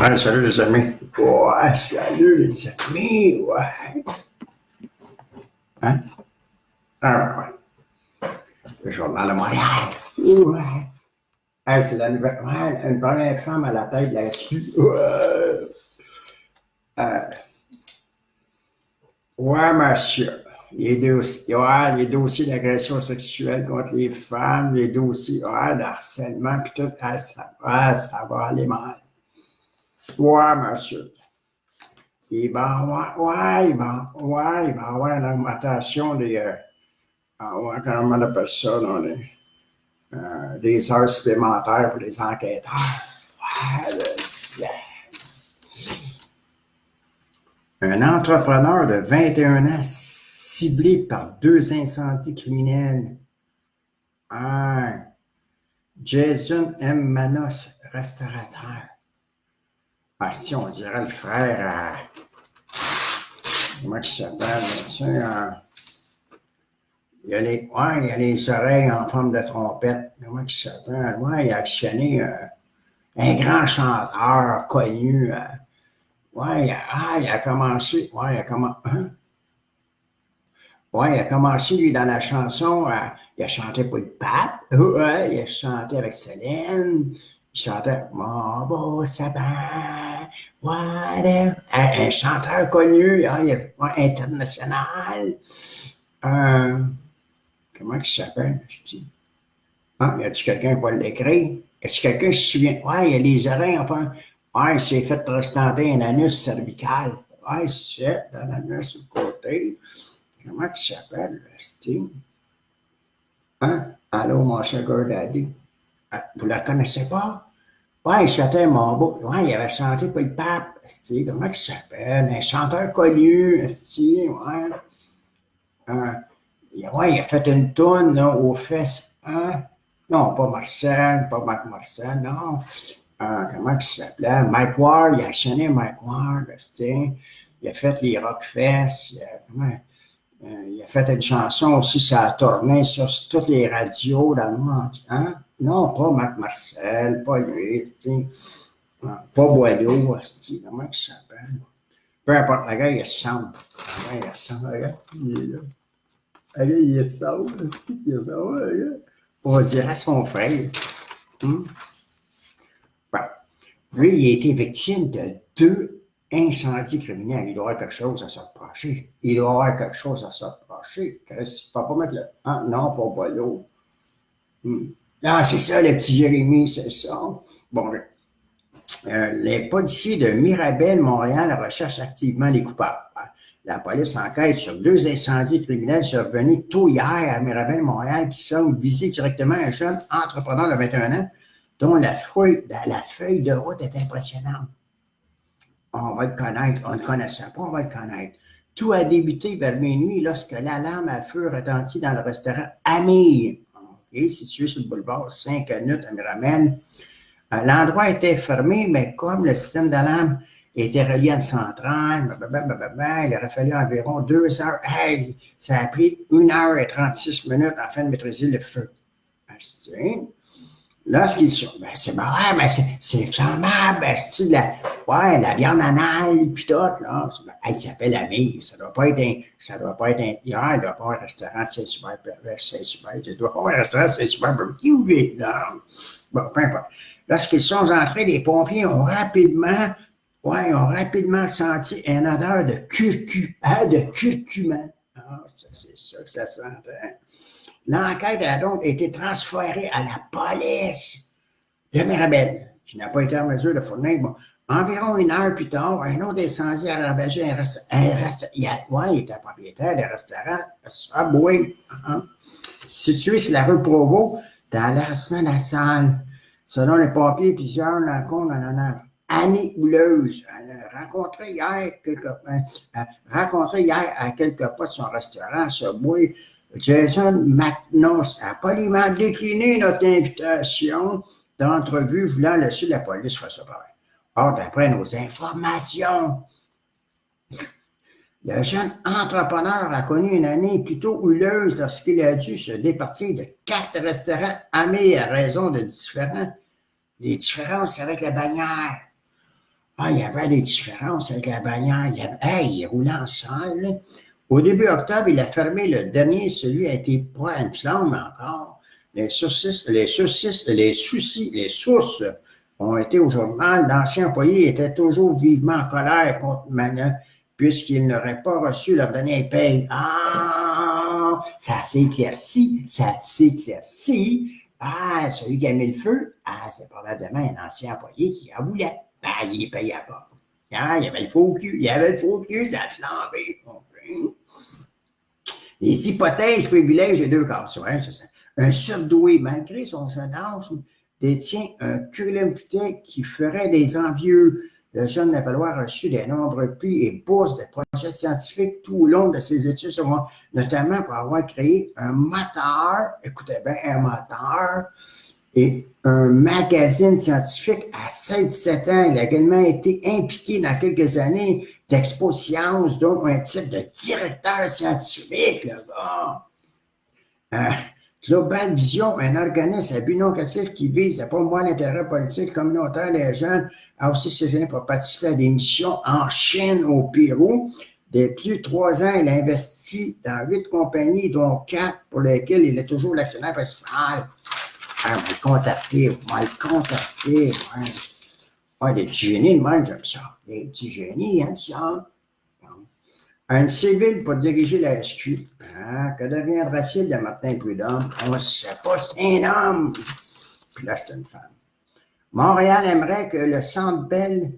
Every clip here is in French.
Ouais, salut les amis. Ouais, salut les amis. Ouais. Hein? Ah, ouais. Le journal de Montréal. Ouais. Hey, c'est la nouvelle. Ouais, une première femme à la tête là-dessus. Ouais. Euh, ouais, monsieur. Les dossiers d'agression sexuelle contre les femmes, les dossiers d'harcèlement, puis tout, ça va aller mal. Ouais, monsieur. Il va y avoir une augmentation comment on appelle ça, là, des heures supplémentaires pour les enquêteurs. Un entrepreneur de 21 ans ciblé par 2 incendies criminels. Jason M. Manos, restaurateur. Si on dirait le frère comment il s'appelle, il y a les oreilles en forme de trompette. Comment il s'appelle? Ouais, il a actionné un grand chanteur connu. Il a commencé. Il a commencé, lui, dans la chanson. Il a chanté pour le pape. Ouais, il a chanté avec Céline. Il chantait Mon beau sabbat, un chanteur connu, international. Comment il s'appelle? Y a-tu quelqu'un qui va l'écrire? Est-ce que quelqu'un se souvient? Il y a les oreilles, enfin. Il s'est fait transplanter un anus cervical. C'est dans l'anus sur le côté. Comment il s'appelle, Steve? Allô, mon sugar daddy? Vous ne le connaissez pas? Il chantait mon beau. Il avait chanté pour le pape. Comment il s'appelle? Un chanteur connu. Il a fait une tourne aux fesses. Non, pas Marcel, pas Marc Marcel, non. Comment il s'appelait? Mike Ward, il a chanté Mike Ward. Il a fait les Rockfest. Il a fait une chanson aussi, ça a tourné sur toutes les radios dans le monde. Non, pas Marc Marcel, pas lui, pas Boileau, comment il s'appelle? Peu importe, le gars, il ressemble. Regarde, il est là. Le gars, il ressemble, il ressemble, le gars. On dirait son frère. Lui, il a été victime de 2 incendies criminels. Il doit avoir quelque chose à se reprocher. C'est pas mettre le. Non, pas Boileau. Non, c'est ça, le petit Jérémy, c'est ça. Bon, les policiers de Mirabel, Montréal, recherchent activement les coupables. La police enquête sur 2 incendies criminels survenus tôt hier à Mirabel, Montréal, qui semblent viser directement un jeune entrepreneur de 21 ans dont la feuille de route est impressionnante. On va le connaître, on ne le connaissait pas, on va le connaître. Tout a débuté vers minuit lorsque l'alarme à feu retentit dans le restaurant Amir, situé sur le boulevard Saint-Canute à Mirabel. L'endroit était fermé, mais comme le système d'alarme était relié à une centrale, il aurait fallu environ 2 heures. Ça a pris 1h36 afin de maîtriser le feu. Lorsqu'ils sont, c'est marrant, mais c'est flammable, la viande anale, puis tout, là. Il s'appelle Amir, ça doit pas être il doit pas avoir un restaurant Saint-Hubert, il doit pas avoir un restaurant Saint-Hubert barbecue, là. Bon, peu importe. Lorsqu'ils sont entrés, les pompiers ont rapidement senti une odeur de curcuma. C'est ça que ça sentait. L'enquête a donc été transférée à la police de Mirabel, qui n'a pas été en mesure de fournir. Environ 1 heure plus tard, un autre incendie a ravagé un restaurant. Il était propriétaire d'un restaurant Subway, situé sur la rue Provost, dans l'arrondissement de la Salle. Selon les pompiers, plusieurs rencontres en honneur. Annie Houleuse, rencontrée hier à quelques pas de son restaurant Subway. Jason McNoss a poliment décliné notre invitation d'entrevue voulant laisser la police faire ce travail. Or, d'après nos informations, le jeune entrepreneur a connu une année plutôt houleuse lorsqu'il a dû se départir de 4 restaurants amis à raison de différences avec la bannière. il y avait des différences avec la bannière. Il roulait en salle. Là. Au début octobre, il a fermé le dernier. Celui a été pas une flamme encore. Les sources ont été au journal. L'ancien employé était toujours vivement en colère contre Magna puisqu'il n'aurait pas reçu leur dernier paye. Ah, ça s'éclaircit, ça s'éclaircit. Ah, celui qui a mis le feu, c'est probablement un ancien employé qui en voulait. Il ne payait pas. Ah, il y avait le faux cul, ça a flambé. Les hypothèses privilèges des deux cas. Ouais, c'est ça. Un surdoué, malgré son jeune âge, détient un curriculum vitae qui ferait des envieux. Le jeune Lavallois a reçu de nombreux prix et bourses de projets scientifiques tout au long de ses études secondaires, notamment pour avoir créé un moteur, écoutez bien, un moteur, et un magazine scientifique à 7 ans. Il a également été impliqué dans quelques années d'Expo Science, dont un type de directeur scientifique, le gars. Global Vision, un organisme à but non lucratif qui vise à promouvoir l'intérêt politique communautaire des jeunes, a aussi séjourné pour participer à des missions en Chine, au Pérou. Depuis 3 ans, il a investi dans 8 compagnies, dont 4 pour lesquelles il est toujours l'actionnaire principal. On va le contacter, ouais. Ouais, des petits génies de même, j'aime ça. Des petits génies, hein, ça. Un civil pour diriger la SQ. Que deviendra-t-il de Martin Prudhomme? On ne sait pas, c'est un homme. Puis là, c'est une femme. Montréal aimerait que le Centre Bell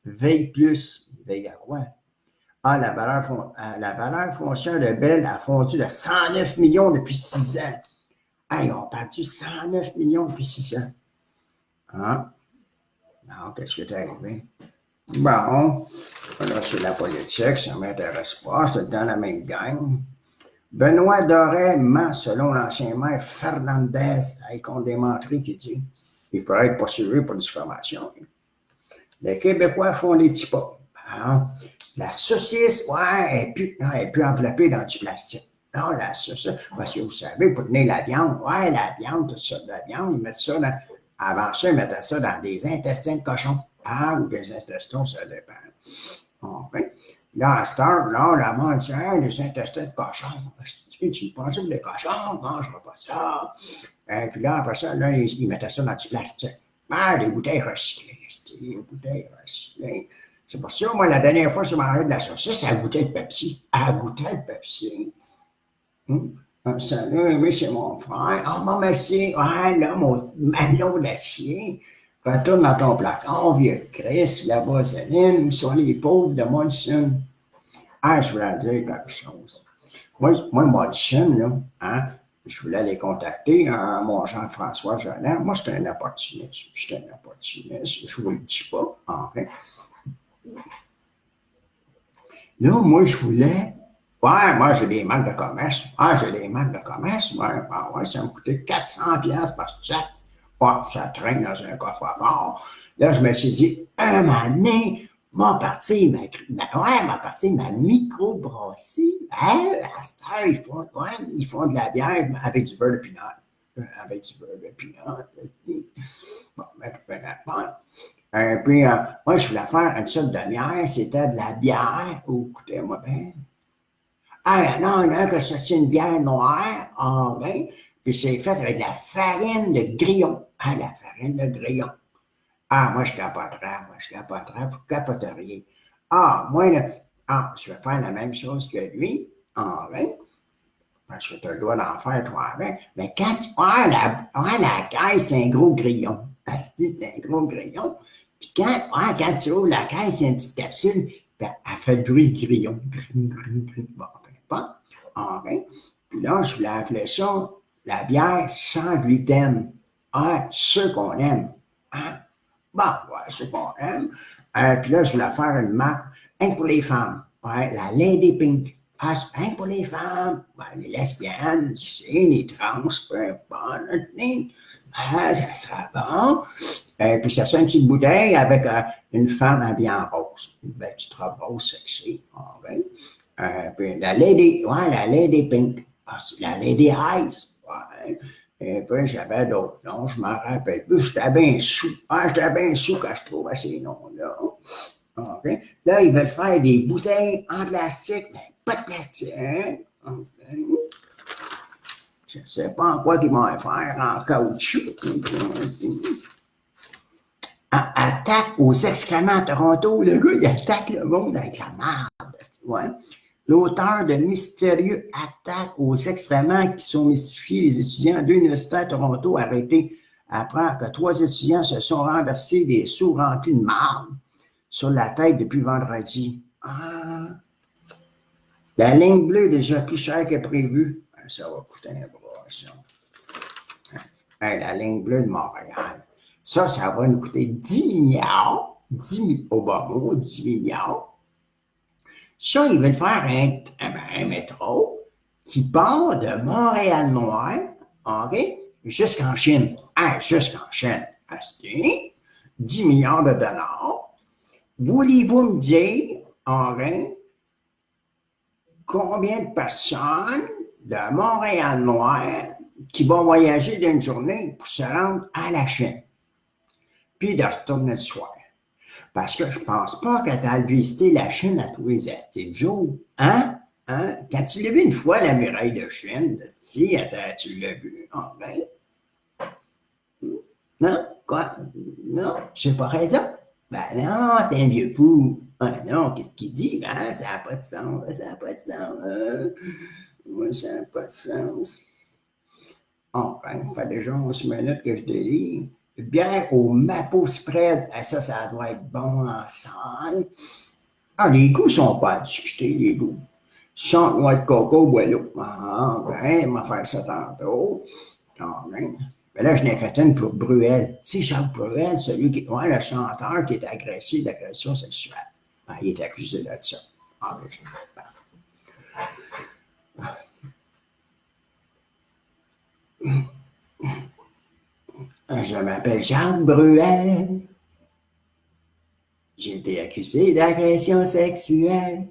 veille plus. Veille à quoi? La valeur foncière de Bell a fondu de 109 millions depuis 6 ans. Ils ont perdu 109 millions depuis 6 ans. Non, qu'est-ce qui est arrivé? Bon, là, c'est la politique, ça ne m'intéresse pas, c'est dans la même gang. Benoît Doré ment selon l'ancien maire Fernandez, avec on démontré qu'il dit qu'il pourrait être poursuivi pour diffamation. Les Québécois font des petits pas. La saucisse, elle est plus enveloppée dans du plastique. Non, la saucisse, parce que vous savez, pour tenir la viande, la viande, tout ça, la viande, ils mettent ça dans, avant ça, ils mettaient ça dans des intestins de cochon. Ou des intestins, ça dépend. Okay. Là, à cette heure, là, la mange, les intestins de cochon. Tu penses que les cochons ne mangeront pas ça? Et puis là, après ça, là, ils mettaient ça dans du plastique. Des bouteilles recyclées. Des bouteilles recyclées. C'est pour ça, moi, la dernière fois que j'ai mangé de la saucisse, elle goûtait le Pepsi. Elle goûtait le Pepsi. Salut, oui, c'est mon frère. Maman, merci. Là, mon maillon d'acier. Retourne dans ton placard, vieux Christ, la vaseline, où sont les pauvres de Molson? Je voulais dire quelque chose. Moi Molson, là, je voulais les contacter, mon Jean-François Jeannin. Moi, j'étais un opportuniste. Je vous le dis pas, en fait. Là, moi, je voulais. Moi, j'ai des marques de commerce. J'ai des marques de commerce. Ça me coûtait 400$ par chaque. Ça traîne dans un coffre-fort. Là, je me suis dit, un moment donné, m'a parti ma microbrasserie. À cette heure, ils font de la bière avec du beurre de pinot. Bon, peu importe. Puis, moi, je voulais faire une sorte de bière. C'était de la bière. Écoutez-moi bien. Non, que c'est une bière noire, puis c'est fait avec de la farine de grillon. La farine de grillon. Moi, je capoterais, vous capoteriez. Moi, là, je vais faire la même chose que lui, parce que tu as le droit d'en faire toi-même. Mais quand la caisse, c'est un gros grillon. C'est un gros grillon. Puis quand tu ouvres la caisse, c'est une petite capsule, elle fait le bruit de grillon. Bon, pas. Puis là, je voulais appeler ça la bière sans gluten. Ce qu'on aime. Ce qu'on aime. Puis là, je voulais faire une marque, rien pour les femmes. La Lady Pink. Rien pour les femmes. Les lesbiennes, les trans, peu importe. Ça sera bon. Puis ça sent une petite bouteille avec une femme habillée en rose. Une belle petite robe rose sexy. Puis la Lady Pink, la Lady Ice, Et puis, j'avais d'autres noms, je m'en rappelle plus. J'étais bien sous. Ah, j'étais bien sous quand je trouvais ces noms-là. OK. Là, ils veulent faire des bouteilles en plastique, mais pas de plastique. OK. Je ne sais pas en quoi ils vont faire, en caoutchouc. Attaque aux excréments à Toronto, le gars, il attaque le monde avec la merde. Ouais. L'auteur de mystérieux attaques aux excréments qui sont mystifiés les étudiants de l'Université à Toronto arrêtés après que 3 étudiants se sont renversés des seaux remplis de marde sur la tête depuis vendredi. Ah. La ligne bleue est déjà plus chère que prévu. Ça va coûter un bras, ça. La ligne bleue de Montréal. Ça va nous coûter 10 milliards. 10 milliards. Ça, ils veulent faire un métro qui part de Montréal-Nord, OK, jusqu'en Chine. Jusqu'en Chine. Acheter 10 milliards de dollars. Voulez-vous me dire, OK, combien de personnes de Montréal-Nord qui vont voyager d'une journée pour se rendre à la Chine, puis de retourner le soir? Parce que je ne pense pas que tu as visité la Chine à tous les jours. Hein? Quand tu l'as vu une fois, la muraille de Chine, tu l'as vu. Ah, ben. Non? Quoi? Non? J'ai pas raison? Ben non, t'es un vieux fou. Ah non, qu'est-ce qu'il dit? Ben, ça n'a pas de sens. Ça n'a pas de sens. Moi, ça n'a pas de sens. Enfin, ça fait déjà 11 minutes que je délire. Bière au Mapo Spread, ça doit être bon en salle. Ah, les goûts sont pas à discuter, les goûts. Chante noix de coco, bois l'eau. Ah, ben, on va faire ça tantôt. Ah, ben. Mais là, je n'ai fait une pour Bruel. Tu sais, Jacques Bruel, celui qui, ouais, le chanteur qui est agressé d'agression sexuelle. Ah, il est accusé de ça. Ah, ben, je m'appelle Jacques Bruel. J'ai été accusé d'agression sexuelle.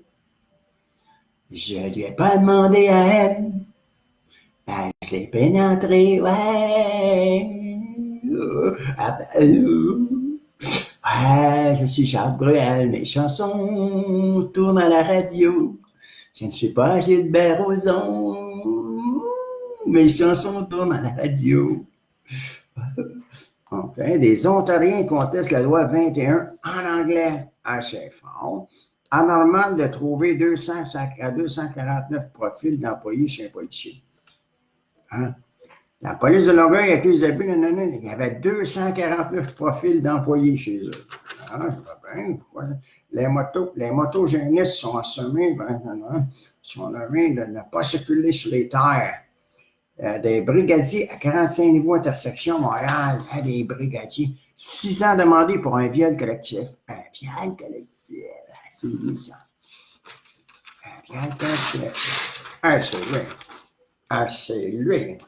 Je ne lui ai pas demandé à elle. Je l'ai pénétré, ouais. Ouais, je suis Jacques Bruel. Mes chansons tournent à la radio. Je ne suis pas Gilbert Rozon. Mes chansons tournent à la radio. Okay. Des Ontariens contestent la loi 21 en anglais. C'est fort. Anormal de trouver 249 profils d'employés chez un policier. Hein? La police de Longueuil accuse d'abus. Il y avait 249 profils d'employés chez eux. Ah, je vois bien. Pourquoi? Les motogénistes sont assommés, sont nommés de ne pas circuler sur les terres. Des brigadiers à 45 niveaux intersection Montréal, des brigadiers. 6 ans demandés pour un viol collectif. Un viol collectif, c'est lui ça. Un viol collectif. C'est lui. C'est lui.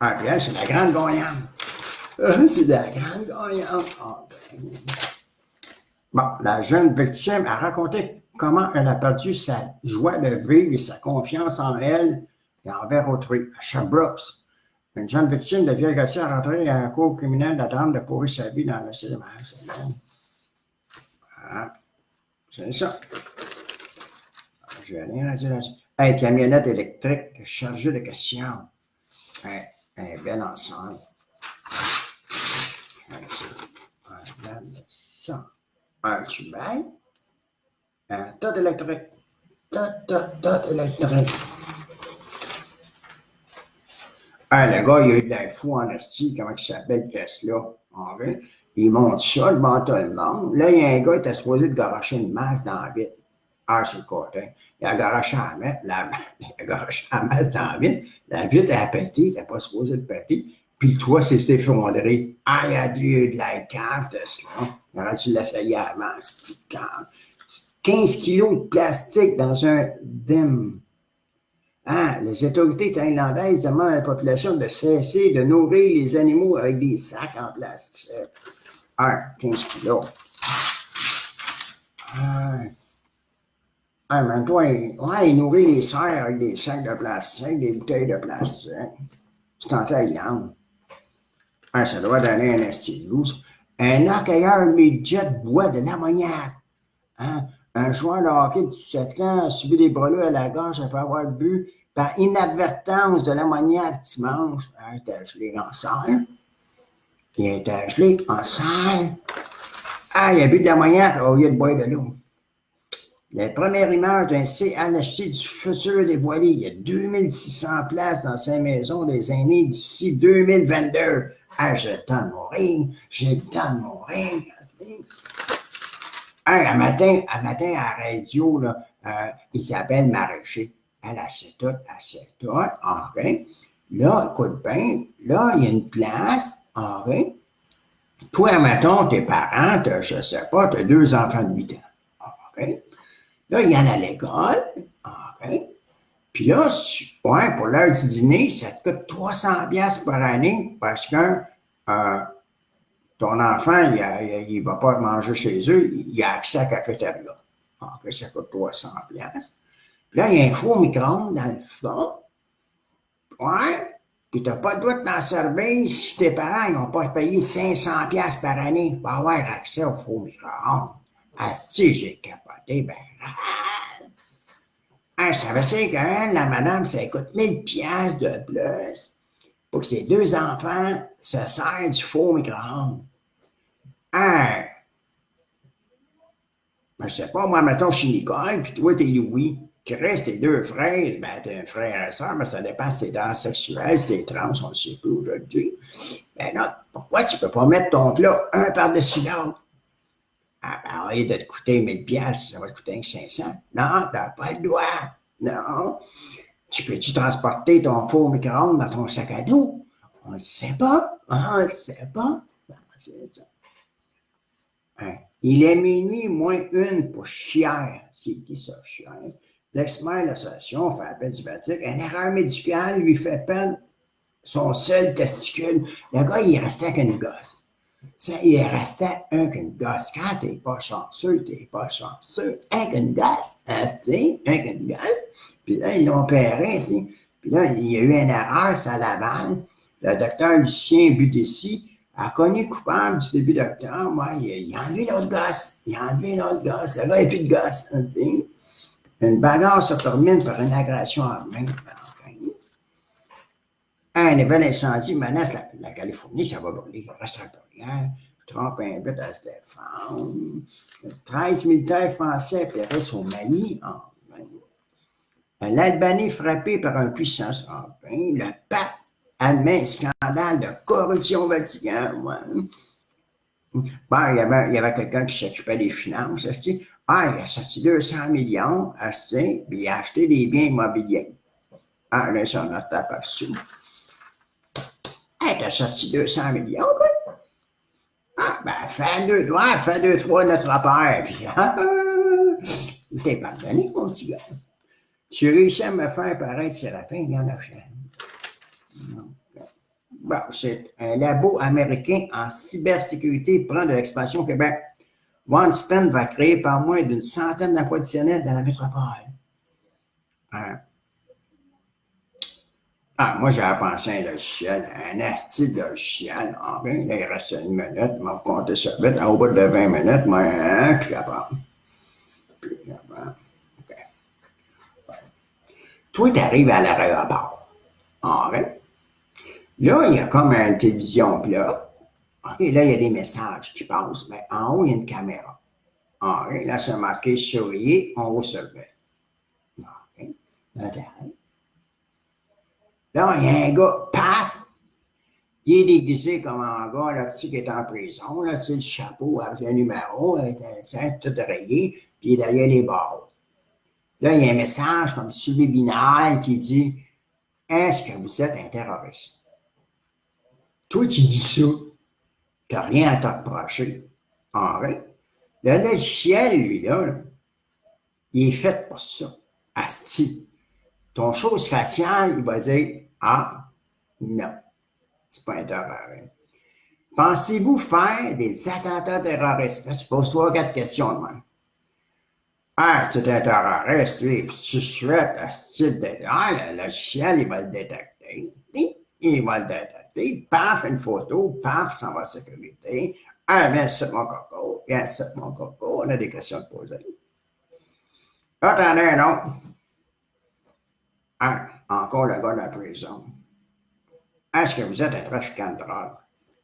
Bien, c'est la grande gagnante. C'est la grande gagnante. Bon, la jeune victime a raconté comment elle a perdu sa joie de vivre et sa confiance en elle et envers autrui. À Sherbrooke, une jeune victime de viol routier a rentré à un cours criminel d'attendre de pourrir sa vie dans le cinéma. C'est ça. Je n'ai rien à dire là-dessus. Camionnette électrique chargée de questions. Un bel ensemble. Regarde ça. Un tubail. Un tas électrique. Tas électrique. Le gars, il a eu de l'info en esti, comment il s'appelle Tesla. Il monte ça devant tout le monde. Là, il y a un gars qui était supposé de garocher une masse dans la vitre. C'est le côté. Il a garoché la masse dans la vitre. La vitre a pété, il n'était pas supposé de péter. Puis le toit s'est effondré. Il a dû de la cave, Tesla. Il aurait dû l'essayer avant, cette cave. 15 kilos de plastique dans un DIM. Les autorités thaïlandaises demandent à la population de cesser de nourrir les animaux avec des sacs en plastique. 15 kilos. Ah, mais toi, ouais, il nourrit les cerfs avec des sacs de plastique, des bouteilles de plastique. C'est en Thaïlande. Ah, ça doit donner un esti de goût, ça. Un hockeyeur midget boit de l'ammoniac. Hein? Un joueur de hockey de 17 ans a subi des brûlures à la gorge après avoir bu par inadvertance de l'ammoniac dimanche. Il était gelé en salle. Il était gelé en salle. Ah, il a bu de l'ammoniac au lieu de boire de l'eau. La première image d'un CHSLD du futur dévoilé. Il y a 2600 places dans ces maisons des aînés d'ici 2022. Ah, j'ai le temps de mourir. J'ai le temps de mourir. Un matin à la radio, là, Isabelle Maraîcher, elle sait tout, enfin. Là, écoute bien, là, il y a une place, enfin. Toi, mettons, tes parents, je ne sais pas, tu as 2 enfants de 8 ans. Enfin. Là, il y en a à l'école, enfin. Puis là, ouais, pour l'heure du dîner, ça te coûte 300$ par année parce que ton enfant, il ne va pas manger chez eux, il a accès à la cafétéria. En fait, ça coûte 300$. Puis là, il y a un four micro-ondes dans le fond. Ouais. Puis tu n'as pas le droit de t'en servir si tes parents n'ont pas payé 500$ par année pour avoir accès au four micro-ondes. Asti, j'ai capoté, ben ça veut dire que la madame, ça coûte 1000$ de plus pour que ses 2 enfants se servent du four micro-ondes. Ben, je sais pas, moi, mettons, je suis Nicole, puis toi, t'es Louis. Chris, tes 2 frères, ben, t'es un frère et soeur, mais ça dépend si t'es transsexuel, si t'es trans, on ne sait plus aujourd'hui. Ben non, pourquoi tu peux pas mettre ton plat un par-dessus l'autre? Ah, ben, au lieu de te coûter 1000$, ça va te coûter 500. Non, t'as pas le droit. Non. Tu peux-tu transporter ton four micro-ondes dans ton sac à dos? On ne sait pas. On ne sait pas. Ben, c'est ça. Hein? Il est minuit moins une pour Chière. C'est qui ça, Chière? L'expert de l'association fait appel diplomatique. Une erreur médicale lui fait perdre son seul testicule. Le gars, il restait avec une gosse. Ça, il restait avec une gosse. Quand t'es pas chanceux, t'es pas chanceux. Avec une gosse. Avec une gosse. Puis là, ils l'ont opéré ici. Puis là, il y a eu une erreur, ça à Laval. Le docteur Lucien Budessy a connu coupable du début d'octobre. Moi, il a enlevé l'autre gosse. Le gars, il n'a plus de gosse. Une bagarre se termine par une agression armée. Un nouvel incendie menace la Californie, ça va brûler. Il restera pas rien. Trump invite à se défendre. 13 militaires français périssent au Mali. L'Albanie frappée par un puissant emprunt. Le pape admet un scandale de corruption au Vatican. Bon, il y avait quelqu'un qui s'occupait des finances. Il a sorti 200 millions, puis il a acheté des biens immobiliers. Là, ça, on a tapé dessus. T'as sorti 200 millions, quoi? Fais deux, trois notre affaire, puis t'es pardonné, mon petit gars. Tu réussis à me faire paraître Séraphin, il y en a cher. Bon, c'est un labo américain en cybersécurité prend de l'expansion au Québec. OneSpan va créer pas moins d'une centaine d'emplois additionnels dans la métropole. Moi, j'avais pensé à un logiciel, un asti de logiciel. Là, il reste une minute, je vais vous compter ça vite. Au bout de 20 minutes, moi, je suis capable. OK. Toi, tu arrives à l'aéroport. Là, il y a comme une télévision là. Là, il y a des messages qui passent. Mais en haut, il y a une caméra. Là, c'est marqué surveiller, on vous surveille. Là, t'arrives. Là, il y a un gars, paf! Il est déguisé comme un gars là, qui est en prison, là, le chapeau avec le numéro, tout rayé, puis il est derrière les barreaux. Là, il y a un message comme subliminal qui dit « Est-ce que vous êtes un terroriste? » Toi, tu dis ça, tu n'as rien à te reprocher. Le logiciel, lui, là, il est fait pour ça. Asti. Ton chose faciale, il va dire « Ah, non. » C'est pas un terroriste. Pensez-vous faire des attentats terroristes? Là, tu poses 3 ou 4 questions de même. Ah, c'est un terroriste, lui, puis tu souhaites un style de. Ah, le logiciel, il va le détecter. Il va le détecter. Paf, une photo, paf, ça va sécurité. Ah, bien, c'est mon coco. Bien, c'est mon coco. On a des questions à poser. Attendez, non. Ah, encore le gars de la prison. Est-ce que vous êtes un trafiquant de drogue?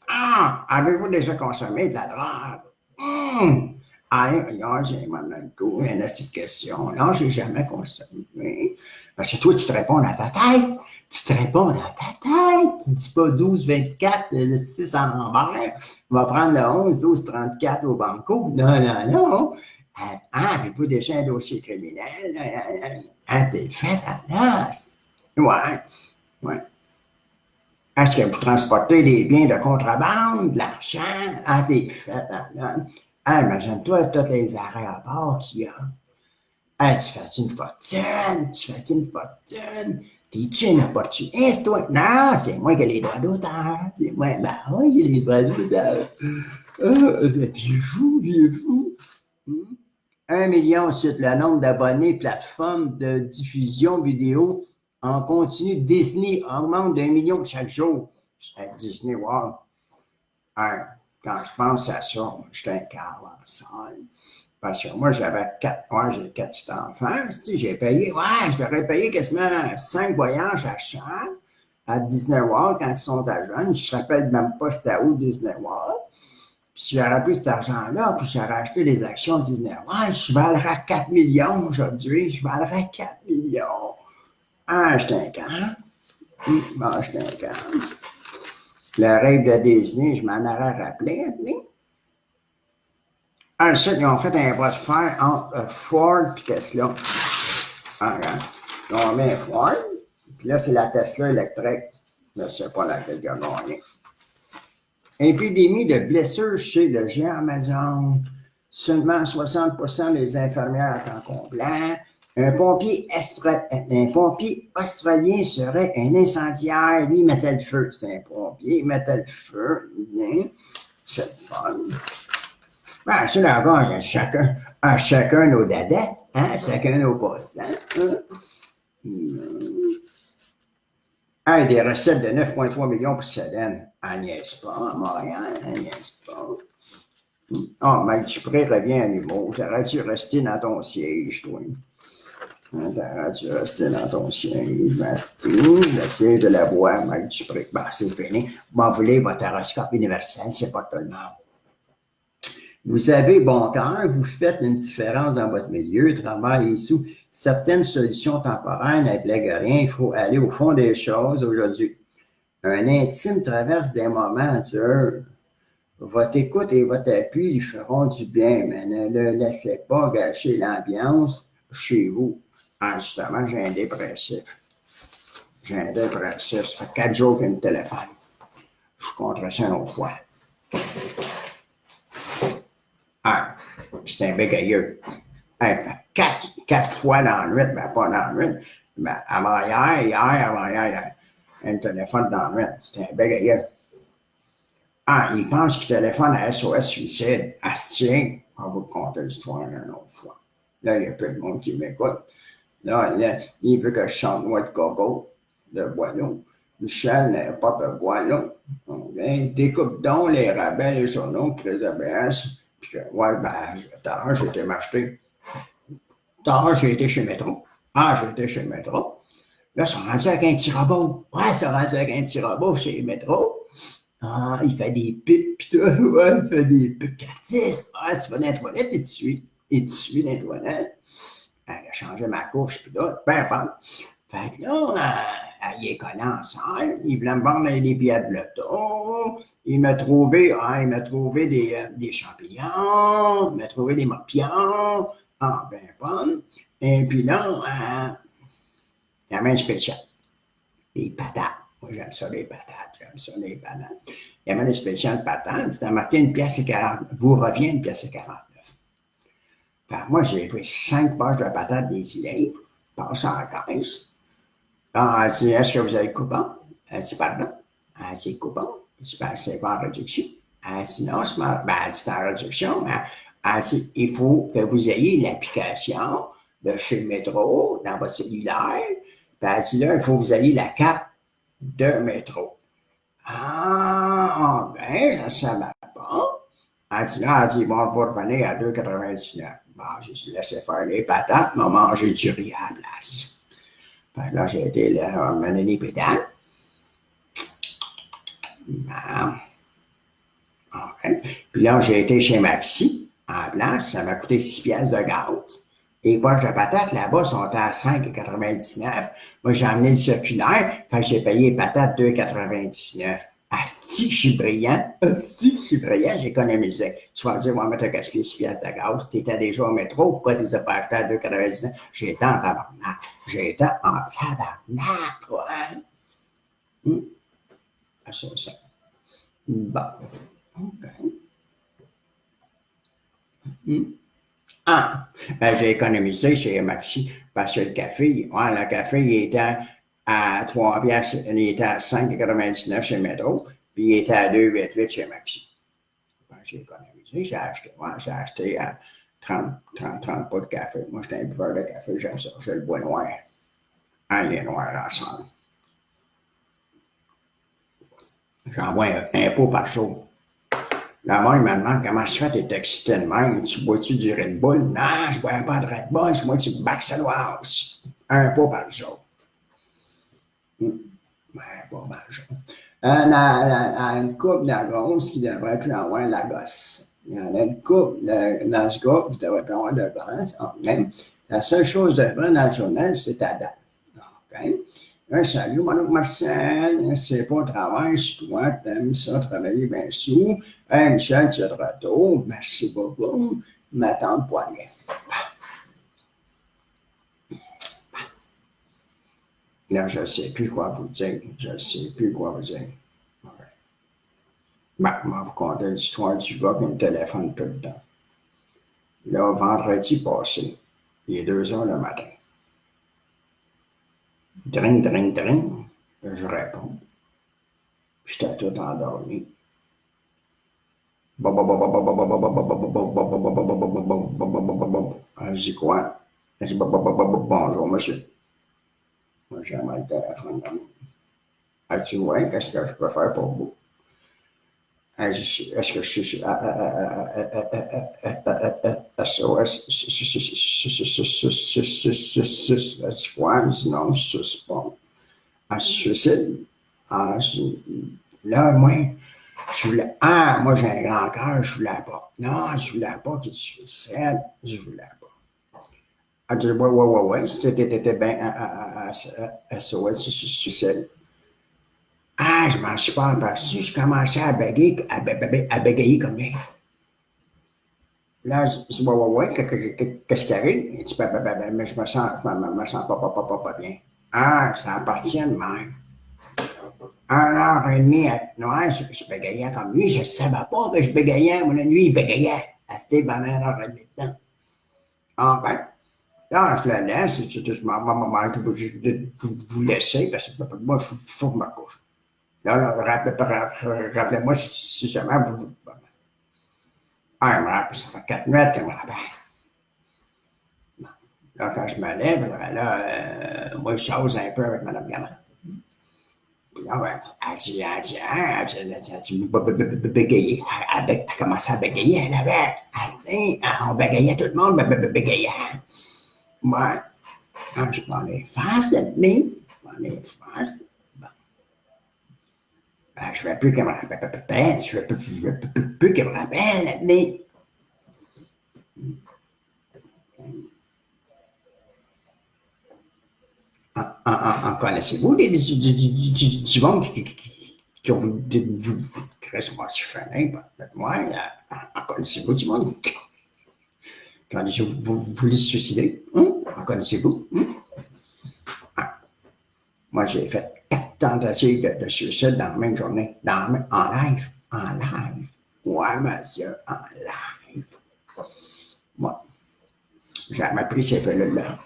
Ah, avez-vous déjà consommé de la drogue? Hum! Ah, regarde, j'ai mon goût, une petite question. Non, j'ai jamais consommé. Parce que toi, tu te réponds dans ta tête. Tu te réponds dans ta tête. Tu dis pas 12, 24, le 6 en l'envers. On va prendre le 11, 12, 34 au banco. Non, non, non. Ah, avez-vous déjà un dossier criminel? Ah, t'es fait à l'os. Ouais, ouais. Est-ce que vous transportez des biens de contrebande, de l'argent? Ah, t'es fait, ah, imagine-toi tous les arrêts à bord qu'il y a. Ah, tu fais une fortune, tu fais une fortune. T'es-tu une opportuniste, toi? Non, c'est moi qui ai les droits d'auteur. C'est moi, ben oui, j'ai les droits d'auteur. Vieux fou, vieux fou. 1 million sur le nombre d'abonnés plateforme de diffusion vidéo en continu. Disney augmente d'1 million chaque jour. Disney, wow. Hein, quand je pense à ça, moi, j'étais un caravansal. Parce que moi, j'ai 4 petits-enfants. J'ai payé, je devrais payer quasiment 5 voyages à chaque à Disney World quand ils sont à jeunes. Ils ne se rappellent même pas c'était où Disney World. Puis si j'aurais pris cet argent-là, puis j'aurais acheté des actions de Disney World, je valerais 4 millions aujourd'hui. Je valerais 4 millions. Ah, j'étais un can. J'étais un can. Le rêve de Disney, je m'en aurais rappelé. Ensuite, ils ont fait un bras de fer entre Ford et Tesla. Ils ont mis un Ford, puis là, c'est la Tesla électrique. Je ne sais pas laquelle qui a gagné. Épidémie de blessures chez le géant Amazon. Seulement 60% des infirmières à temps complet. Un pompier australien serait un incendiaire. Lui, il mettait le feu. C'est un pompier, il mettait le feu. Bien. C'est le fun. Ben, c'est d'abord, chacun nos dadas, hein? Chacun nos passants. Hein? Des recettes de 9,3 millions pour Céline. Elle niaise pas, à Montréal, elle niaise pas. Mike Dupré revient à l'humour. T'aurais-tu resté dans ton siège, toi? T'aurais-tu resté dans ton siège, Martin? J'essaie de la voir, Mike Dupré. Ben, c'est fini. Vous m'en voulez, votre horoscope universel, c'est pas tout le monde. Vous avez bon cœur, vous faites une différence dans votre milieu, travaillez sous certaines solutions temporaires n'impliquent rien, il faut aller au fond des choses aujourd'hui. Un intime traverse des moments durs. Votre écoute et votre appui lui feront du bien, mais ne le laissez pas gâcher l'ambiance chez vous. Ah, justement, j'ai un dépressif. Ça fait 4 jours qu'il me téléphone. Je suis contre ça une autre fois. Ah, c'est un bégailleux. Quatre fois dans la nuit, ben pas dans la nuit, mais avant-hier, un téléphone dans la nuit. C'était un bégailleux. Ah, il pense qu'il téléphone à SOS Suicide. Ah, tiens, on va vous conter l'histoire une autre fois. Là, il y a peu de monde qui m'écoute. Là, il veut que je chante Noix de coco de Boileau. Michel, n'importe quoi, là. Découpe donc les rabais, les journaux, Chris ABS. Puis, tard, j'ai été m'acheter. Tard, j'ai été chez Métro. Ah, j'ai été chez Métro. Là, ils sont rendus avec un petit robot. Ouais, ils sont rendus avec un petit robot chez Métro. Ah, il fait des pipes, pis tout. Ouais, il fait des pipes gratis. Ah, tu vas dans les toilettes et tu suis. Et tu suis dans les toilettes. Il a changé ma couche, pis tout. Ben, bon. Fait que là, il est collé en salle. Il voulait me vendre des billets de loto. Il m'a trouvé des champignons. Il m'a trouvé des morpions. Ah, ben, bon. Et puis là, il y avait un spécial. Des patates. Moi, j'aime ça, les patates. Il y avait un spécial de patates. C'était marqué 1,40 $. Vous revient 1,49 $. Moi, j'ai pris 5 poches de patates des îles, passé en caisse. Ah, elle dit, est-ce que vous avez le coupon? Elle dit, pardon. Elle dit, coupon. Je dis, ben, c'est pas en réduction. Elle dit, non, c'est pas. Ben, elle dit, c'est en réduction. il faut que vous ayez l'application de chez Métro dans votre cellulaire. Puis elle dit là, il faut que vous ayez la carte de Métro. Ah, ben, ça ne va pas. Elle dit, bon, on va revenir à 2,99. Bon, j'ai dit, laissez faire les patates, m'a mangé du riz à la place. Fait que là, j'ai été là, mener les pédales. Bon. OK. Puis là, j'ai été chez Maxi, en place, ça m'a coûté 6 pièces de gaz. Les poches de patates, là-bas, sont à 5,99. Moi, j'ai amené le circulaire, fait que j'ai payé les patates 2,99. Asti, je suis brillant. Asti, je suis brillant, j'ai économisé. Tu vas me dire, on va mettre un gaspiller 6 pièces de gaz. Tu étais déjà au métro, pourquoi tu les as pas achetés à 2,99? J'étais en tabarnak. J'étais en tabarnak, ouais. Ah, c'est ça. Bon. OK. Ah, ben, j'ai économisé chez Maxi parce que le café, il était à 3 piastres, il était à 5,99 chez Métro, puis il était à 2,88 chez Maxi. Ben, j'ai économisé, j'ai acheté à 30 pas de café. Moi, j'étais un buveur de café, j'aime ça, je le bois noir. Ah, il est noir ensemble. J'en bois un pot par jour. La mère me demande comment se fait t'es excité de même. Tu bois-tu du Red Bull? Non, je bois pas de Red Bull, je bois du Baxelwas. Un pot par jour. Un pot par jour. Une couple de grosses qui devrait plus avoir la gosse. Il y en a une couple dans ce groupe qui devrait plus avoir de gosse. Même. La seule chose de vrai dans le journal, c'est ta date. Okay? Salut, mon oncle Marcel, c'est pas au travail, c'est toi, t'aimes ça, travailler bien sous. Hey, Michel, tu es de retour, merci beaucoup. Ma tante Poirier. Là, je ne sais plus quoi vous dire. Je ne sais plus quoi vous dire. Okay. Ben, je vais vous conter l'histoire du gars qui me téléphone tout le temps. Là, vendredi passé, il est 2 heures le matin. Dring, dring, dring. Je réponds. J'étais tout endormi. Je dis quoi? Elle dit bonjour, monsieur. Moi, j'ai mal le téléphone. Elle dit ouais, qu'est-ce que je peux faire pour vous? Elle dit est-ce que je suis SOS? Elle dit quoi? Elle dit non, je suis pas. Elle se suicide. Là, moi, je voulais. Ah, moi, j'ai un grand cœur, je voulais pas. Non, je voulais pas qu'il se suicide. Je voulais pas. Elle dit ouais. T'étais bien à SOS, je suis suicide. Ah, je m'en suis pas aperçu. Je commençais à bégayer comme lui. Là, je dis, ouais, qu'est-ce qui arrive? Il dit, mais je me sens pas bien. Ah, ça appartient de même. 1 heure et demie à noir, je bégayais comme lui. Je ne savais pas que je bégayais. Moi, la nuit, il bégayait. À pendant 1 heure et demie de temps. Enfin, là, je le laisse. Je m'en de vous laisser parce que moi, il faut que je me couche. Là, rappelez-moi si jamais vous. Ah, il me rappelle, ça fait 4 minutes qu'il me rappelle. Là, quand je me lève, moi, je chose un peu avec Mme Gamin. Puis là, elle dit, bégayer. Elle commençait à bégayer. On bégayait tout le monde, bégayait. Moi, quand je m'en ai face cette nuit, je ne veux plus qu'elle me rappelle. Je ne veux plus qu'elle me rappelle la nuit. En connaissez-vous du monde qui ont vous moi je fais moi, en connaissez-vous du monde qui ont dit vous voulez se suicider? En connaissez-vous? Moi, j'ai fait 4 tentatives de suicide dans la même journée, en live. En live. Ouais, monsieur, en live. Moi, j'ai jamais pris ces pilules-là.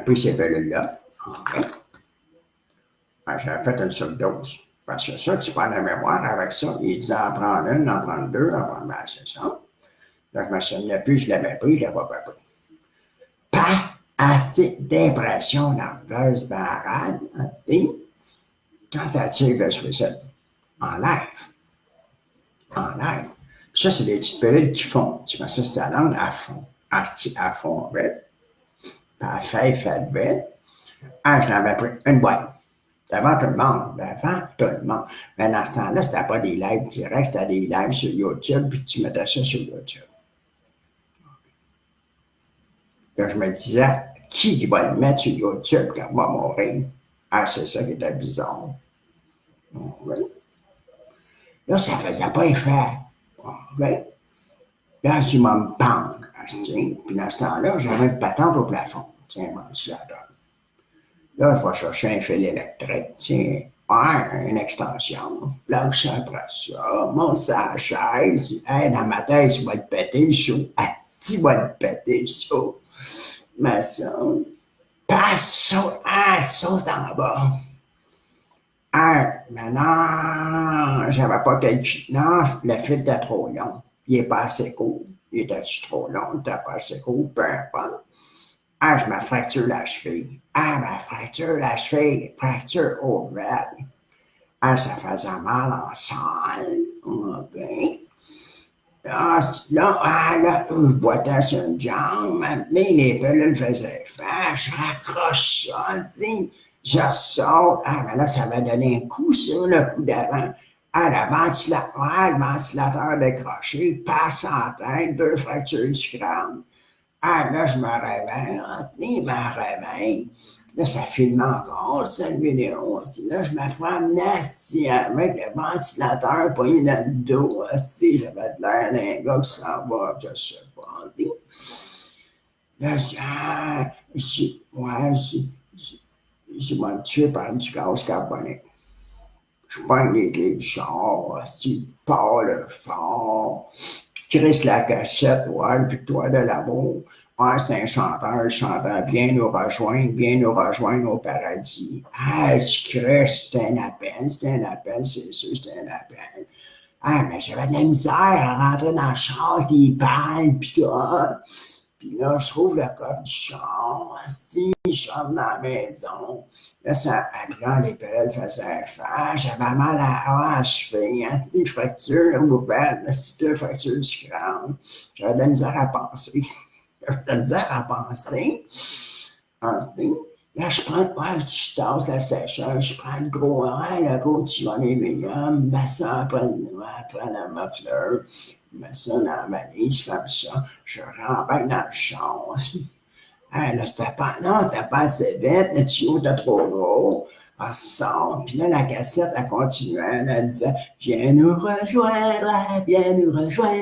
pris ces pilules-là. OK. J'avais fait une surdose. Parce que ça, tu prends la mémoire avec ça. Il disait en prendre une, en prendre deux, en prendre c'est ça. Là, je me souvenais plus, je l'avais pris, je l'avais pas pris. Pas assez d'impression nerveuse parade, quand tu tires le suicide. En live. En live. Ça, c'est des petites pilules qui font. Tu mets ça sur ta langue à fond. À fond vite. Puis à fait vite. Je l'avais pris une boîte. Devant tout le monde. Devant tout le monde. Mais dans ce temps-là, c'était pas des lives directs, c'était des lives sur YouTube, puis tu mettais ça sur YouTube. Là, je me disais, qui va le mettre sur YouTube quand on va mourir? C'est ça qui était bizarre. Oui. Là, ça faisait pas effet. Oui. Là, je m'en me pendre. Puis dans ce temps-là, j'avais une patente au plafond. Tiens, un ventilateur. Là, je vais chercher un fil électrique, tiens, une extension. Là, ça après ça, monte sa chaise. Hey, dans ma tête, il va te péter le chaud. Il va te péter le chaud. Mais ça, passe, saute en bas. Mais non, j'avais pas calculé. Non, le fil était trop long. Il n'est pas assez court. Il était trop long, il n'était pas assez court, peu importe. Je me fracture la cheville. Fracture ouverte. Ça faisait mal en salle. OK. Là, je boitais sur une jambe, mais les pilules faisaient effet, je raccroche ça, je sors. Mais là, ça m'a donné un coup sur le coup d'avant. Le ventilateur décroché, passe en tête, 2 fractures du crâne. Là, je me réveille, Là, ça filme encore, cette vidéo. Là, je me prends avec le ventilateur pogné dans le dos. J'avais de l'air d'un gars qui s'en va, je sais pas. Là, je vais me tuer par du gaz carbonique. Je pogne les clés du char, pars le fort, crisse la cassette, victoire de l'amour. C'est un chanteur, le chanteur, viens nous rejoindre au paradis. Je crisse, c'est un appel, c'est sûr, c'est un appel. Mais j'avais de la misère à rentrer dans le char, il parle, pis tout. Puis là, je trouve le coffre du char, je chante dans la maison. Là, les pilules faisaient faire. J'avais mal à la cheville, des fractures ouvertes, 2 fractures du crâne. J'avais de la misère à penser. Là, je tasse la sécheuse, je prends le gros tuyau d'aluminium, je mets ça après la muffler, je mets ça dans la valise, comme ça, je rembarque dans le char. Là, c'était pas assez vite, le tuyau était trop gros. Elle sort, puis là, la cassette, elle continuait, elle disait « viens nous rejoindre,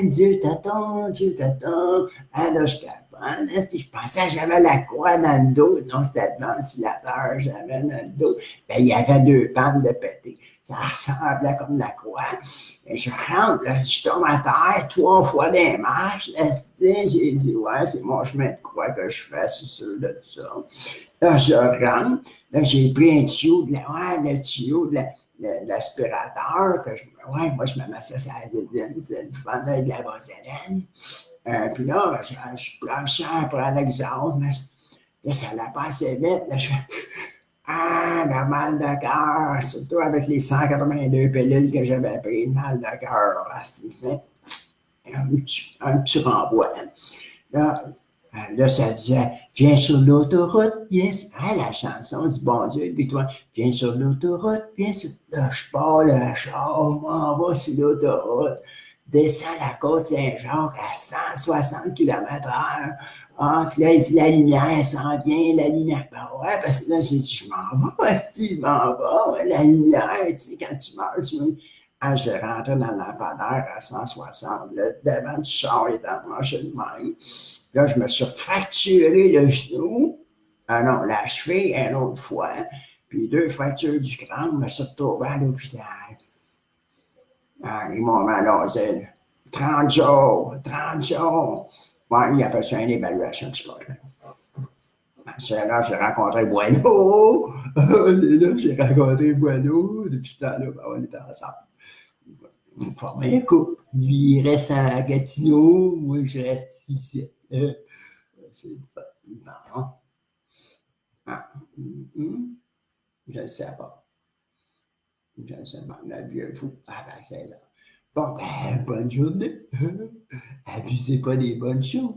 Dieu t'attend. » Là, je pensais que j'avais la croix dans le dos. Non, c'était le ventilateur, j'avais dans le dos. Il y avait 2 pannes de pété. Ça ressemblait comme la croix. Et je rentre, là, je tombe à terre 3 fois des marches. J'ai dit, ouais, c'est mon chemin de croix que je fais, c'est sûr de tout ça. Là, je rentre. Là, j'ai pris un tuyau, le tuyau de l'aspirateur. Moi, je me massais sur la zézine, c'est le fun de la vaseline. Puis là, je planchais pour l'exemple, mais là, ça allait pas assez vite. Là, je fais le mal de cœur, surtout avec les 182 pilules que j'avais pris, le mal de cœur. Un petit renvoi. Là, ça disait viens sur l'autoroute, viens sur... la chanson du bon Dieu, puis toi, viens sur l'autoroute, viens sur... Là, je pars le char, on va sur l'autoroute. Descend la côte Saint-Jacques à 160 km/h. Puis là, il dit, la lumière s'en vient, la lumière. Ouais, parce que là, j'ai dit, je m'en vais, la lumière, tu sais, quand tu meurs, je rentrais dans le lampadaire à 160, là, devant du char, il était marché de même. Là, je me suis fracturé le genou, la cheville, une autre fois, puis 2 fractures du crâne, je me suis retrouvé à l'hôpital. Ils m'ont mis à l'asile. 30 jours. Ouais, ils appellent ça une évaluation psychologique. c'est là que j'ai rencontré Boileau. C'est là que j'ai rencontré Boileau. Depuis ce temps-là, ben, on était ensemble. On formait un couple. Lui, il reste à Gatineau. Moi, je reste ici. C'est non. Ah. Je ne sais pas. Je ne sais pas. Le vieux fou. Ah ben, c'est là. Bon, ben, bonne journée. Abusez pas des bonnes choses.